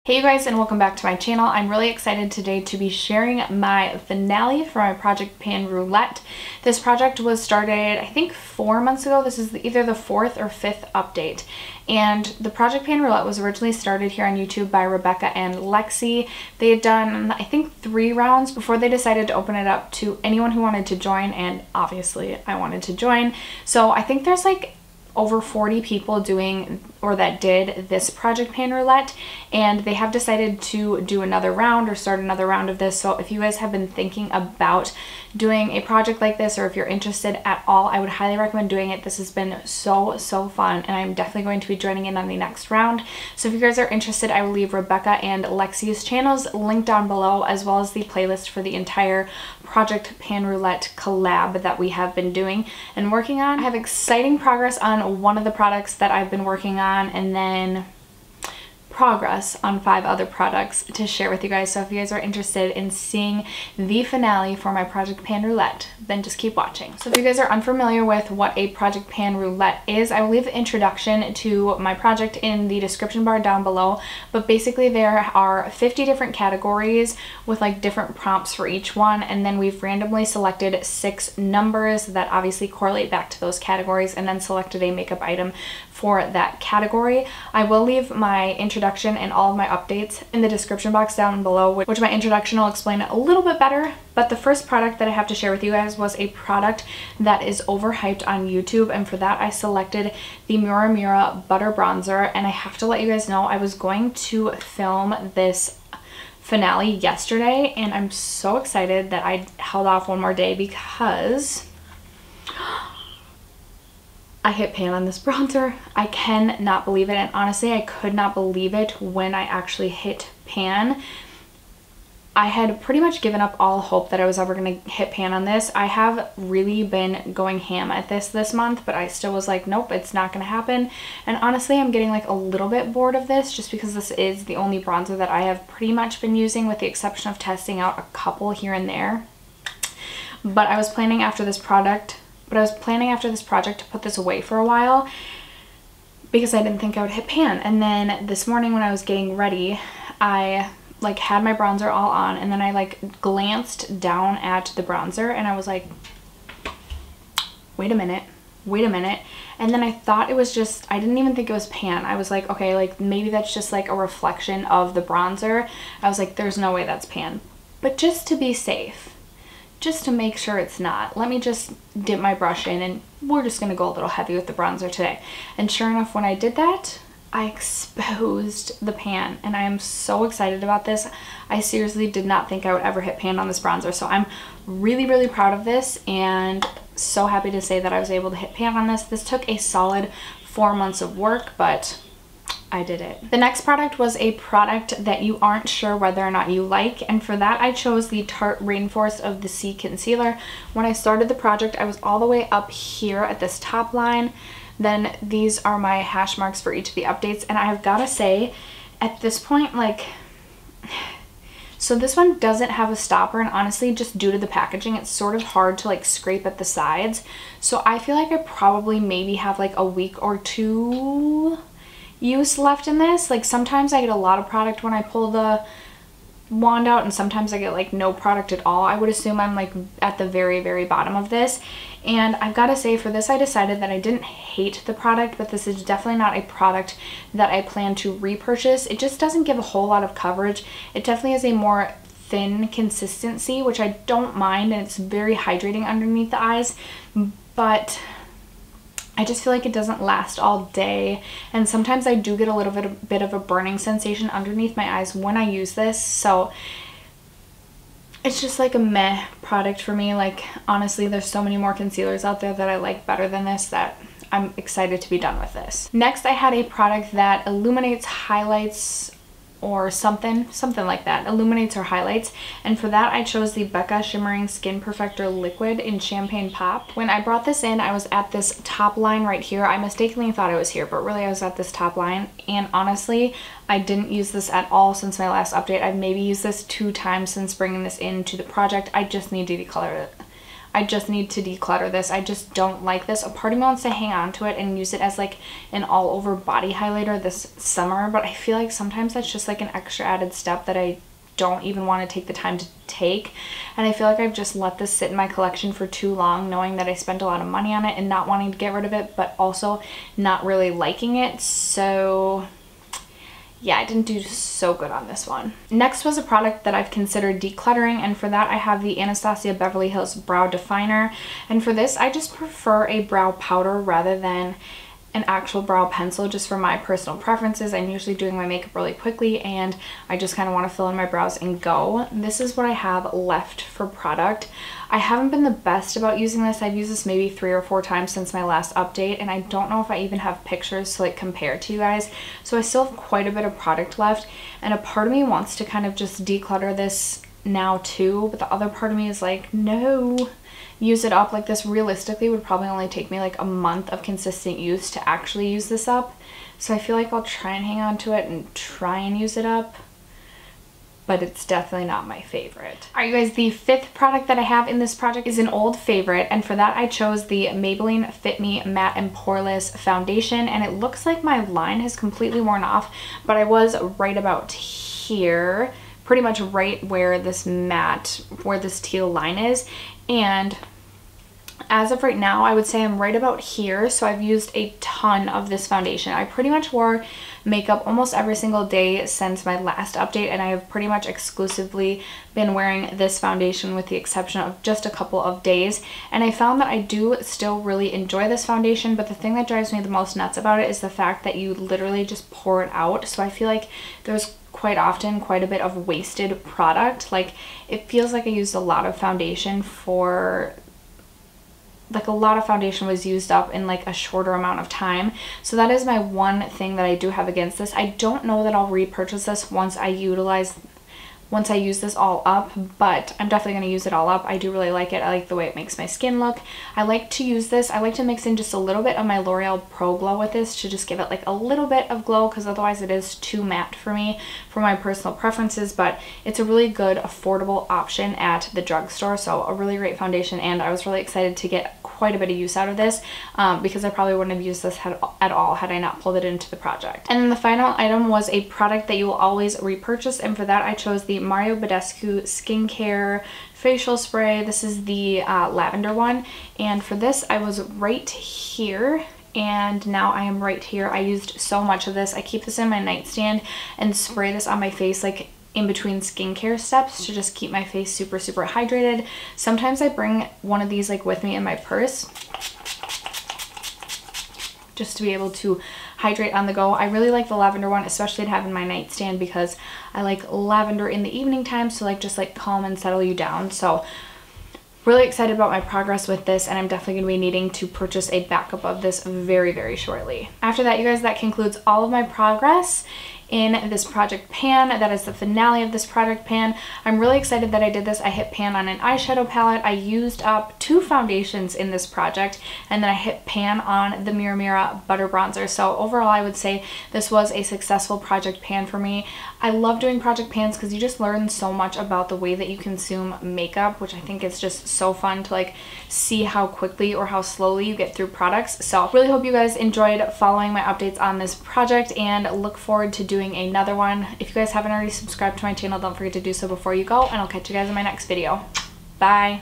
Hey you guys, and welcome back to my channel. I'm really excited today to be sharing my finale for my project Pan Roulette. This project was started I think 4 months ago. This is either the 4th or 5th update. And the project Pan Roulette was originally started here on YouTube by Rebecca and Lexi. They had done I think 3 rounds before they decided to open it up to anyone who wanted to join, and obviously I wanted to join. So I think there's like over 40 people doing or that did this project Pan Roulette, and they have decided to do another round or start another round of this. So if you guys have been thinking about doing a project like this, or if you're interested at all, I would highly recommend doing it. This has been so fun, and I'm definitely going to be joining in on the next round. So if you guys are interested, I will leave Rebecca and Lexi's channels linked down below, as well as the playlist for the entire project Pan Roulette collab that we have been doing and working on. I have exciting progress on one of the products that I've been working on, and then progress on 5 other products to share with you guys. So if you guys are interested in seeing the finale for my project Pan Roulette, then just keep watching. So if you guys are unfamiliar with what a project Pan Roulette is, I will leave the introduction to my project in the description bar down below. But basically there are 50 different categories with like different prompts for each one, and then we've randomly selected 6 numbers that obviously correlate back to those categories, and then selected a makeup item for that category. I will leave my introduction and all of my updates in the description box down below, which my introduction will explain a little bit better. But the first product that I have to share with you guys was a product that is overhyped on YouTube, and for that I selected the Mura Mura Butter Bronzer. And I have to let you guys know, I was going to film this finale yesterday, and I'm so excited that I held off one more day because I hit pan on this bronzer. I cannot believe it, and honestly I could not believe it when I actually hit pan. I had pretty much given up all hope that I was ever going to hit pan on this. I have really been going ham at this month, but I still was like, nope, it's not going to happen. And honestly, I'm getting like a little bit bored of this, just because this is the only bronzer that I have pretty much been using, with the exception of testing out a couple here and there. But I was planning after this project to put this away for a while because I didn't think I would hit pan. And then this morning when I was getting ready, I like had my bronzer all on, and then I like glanced down at the bronzer and I was like, wait a minute. And then I thought it was just, I didn't even think it was pan. I was like, okay, like maybe that's just like a reflection of the bronzer. I was like, there's no way that's pan. But just to be safe, just to make sure it's not, let me just dip my brush in, and we're just gonna go a little heavy with the bronzer today. And sure enough, when I did that, I exposed the pan, and I am so excited about this. I seriously did not think I would ever hit pan on this bronzer, so I'm really proud of this, and so happy to say that I was able to hit pan on this. This took a solid 4 months of work, but I did it. The next product was a product that you aren't sure whether or not you like, and for that I chose the Tarte Rainforest of the Sea Concealer. When I started the project, I was all the way up here at this top line. Then these are my hash marks for each of the updates, and I've got to say, at this point, like, so this one doesn't have a stopper, and honestly, just due to the packaging, it's sort of hard to like scrape at the sides. So I feel like I probably maybe have like a week or 2 use left in this. Like sometimes I get a lot of product when I pull the wand out, and sometimes I get like no product at all. I would assume I'm like at the very bottom of this. And I've got to say, for this I decided that I didn't hate the product, but this is definitely not a product that I plan to repurchase. It just doesn't give a whole lot of coverage. It definitely has a more thin consistency, which I don't mind, and it's very hydrating underneath the eyes, but I just feel like it doesn't last all day, and sometimes I do get a little bit of a burning sensation underneath my eyes when I use this. So it's just like a meh product for me. Like honestly, there's so many more concealers out there that I like better than this that I'm excited to be done with this. Next, I had a product that illuminates, highlights, or something like that, illuminates or highlights, and for that I chose the Becca Shimmering Skin Perfector Liquid in Champagne Pop. When I brought this in, I was at this top line right here. I mistakenly thought I was here, but really I was at this top line, and honestly I didn't use this at all since my last update. I've maybe used this 2 times since bringing this into the project. I just need to decolor it. I just need to declutter this. I just don't like this. A part of me wants to hang on to it and use it as like an all over body highlighter this summer, but I feel like sometimes that's just like an extra added step that I don't even want to take the time to take, and I feel like I've just let this sit in my collection for too long, knowing that I spent a lot of money on it and not wanting to get rid of it, but also not really liking it. So yeah, I didn't do so good on this one. Next was a product that I've considered decluttering, and for that I have the Anastasia Beverly Hills Brow Definer, and for this I just prefer a brow powder rather than an actual brow pencil, just for my personal preferences. I'm usually doing my makeup really quickly and I just kind of want to fill in my brows and go. This is what I have left for product. I haven't been the best about using this. I've used this maybe 3 or 4 times since my last update, and I don't know if I even have pictures to like compare to you guys. So I still have quite a bit of product left, and a part of me wants to kind of just declutter this now too, but the other part of me is like, no, use it up. Like, this realistically would probably only take me like a month of consistent use to actually use this up. So I feel like I'll try and hang on to it and try and use it up, but it's definitely not my favorite. All right, you guys, the 5th product that I have in this project is an old favorite, and for that I chose the Maybelline Fit Me Matte and Poreless Foundation, and it looks like my line has completely worn off, but I was right about here, pretty much right where this matte, where this teal line is, and as of right now, I would say I'm right about here. So I've used a ton of this foundation. I pretty much wore makeup almost every single day since my last update, and I have pretty much exclusively been wearing this foundation with the exception of just a couple of days. And I found that I do still really enjoy this foundation, but the thing that drives me the most nuts about it is the fact that you literally just pour it out. So I feel like there's quite often quite a bit of wasted product. Like, it feels like I used a lot of foundation for, like, a lot of foundation was used up in like a shorter amount of time. So that is my one thing that I do have against this. I don't know that I'll repurchase this once I use this all up, but I'm definitely going to use it all up. I do really like it. I like the way it makes my skin look. I like to use this. I like to mix in just a little bit of my L'Oreal Pro Glow with this to just give it like a little bit of glow, because otherwise it is too matte for me for my personal preferences. But it's a really good affordable option at the drugstore, so a really great foundation, and I was really excited to get quite a bit of use out of this because I probably wouldn't have used this at all had I not pulled it into the project. And then the final item was a product that you will always repurchase, and for that I chose the Mario Badescu Skincare Facial Spray. This is the lavender one, and for this I was right here, and now I am right here. I used so much of this. I keep this in my nightstand and spray this on my face like in between skincare steps to just keep my face super hydrated. Sometimes I bring one of these like with me in my purse just to be able to hydrate on the go. I really like the lavender one, especially to have in my nightstand, because I like lavender in the evening time to like just like calm and settle you down. So really excited about my progress with this, and I'm definitely going to be needing to purchase a backup of this very shortly. After that, you guys, that concludes all of my progress in this project pan. That is the finale of this project pan. I'm really excited that I did this. I hit pan on an eyeshadow palette. I used up 2 foundations in this project, and then I hit pan on the Mira Mira butter bronzer. So overall, I would say this was a successful project pan for me. I love doing project pans because you just learn so much about the way that you consume makeup, which I think is just so fun to like see how quickly or how slowly you get through products. So really hope you guys enjoyed following my updates on this project, and look forward to doing another one. If you guys haven't already subscribed to my channel, don't forget to do so before you go, and I'll catch you guys in my next video. Bye!